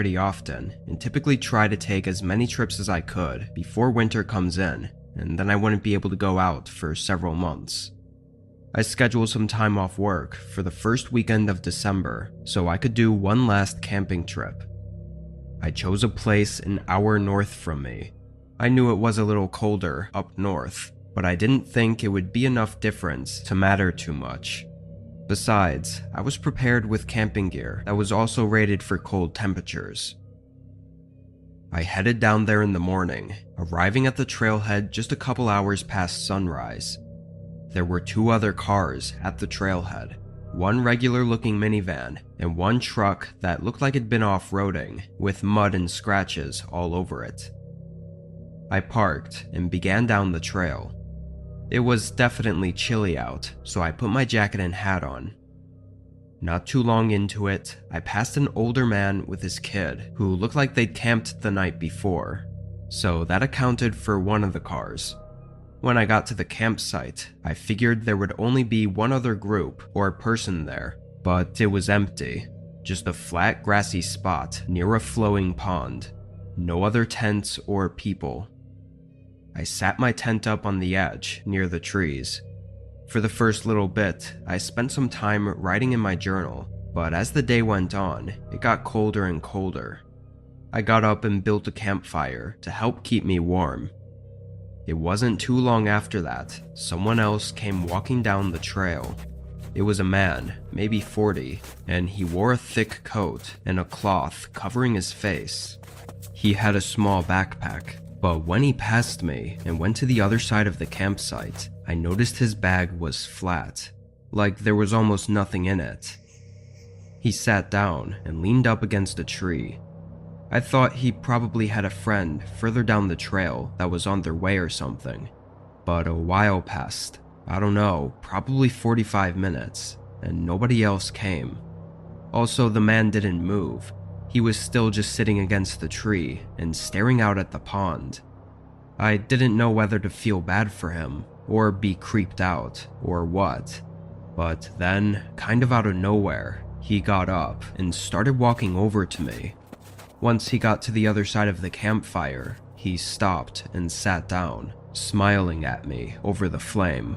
pretty often and typically try to take as many trips as I could before winter comes in, and then I wouldn't be able to go out for several months. I scheduled some time off work for the first weekend of December so I could do one last camping trip. I chose a place an hour north from me. I knew it was a little colder up north, but I didn't think it would be enough difference to matter too much. Besides, I was prepared with camping gear that was also rated for cold temperatures. I headed down there in the morning, arriving at the trailhead just a couple hours past sunrise. There were 2 other cars at the trailhead, one regular-looking minivan and one truck that looked like it'd been off-roading, with mud and scratches all over it. I parked and began down the trail. It was definitely chilly out, so I put my jacket and hat on. Not too long into it, I passed an older man with his kid who looked like they'd camped the night before, so that accounted for one of the cars. When I got to the campsite, I figured there would only be one other group or person there, but it was empty. Just a flat grassy spot near a flowing pond. No other tents or people. I sat my tent up on the edge near the trees. For the first little bit, I spent some time writing in my journal, but as the day went on, it got colder and colder. I got up and built a campfire to help keep me warm. It wasn't too long after that, someone else came walking down the trail. It was a man, maybe 40, and he wore a thick coat and a cloth covering his face. He had a small backpack, but when he passed me and went to the other side of the campsite, I noticed his bag was flat, like there was almost nothing in it. He sat down and leaned up against a tree. I thought he probably had a friend further down the trail that was on their way or something. But a while passed, I don't know, probably 45 minutes, and nobody else came. Also, the man didn't move. He was still just sitting against the tree and staring out at the pond. I didn't know whether to feel bad for him, or be creeped out, or what. But then, kind of out of nowhere, he got up and started walking over to me. Once he got to the other side of the campfire, he stopped and sat down, smiling at me over the flame.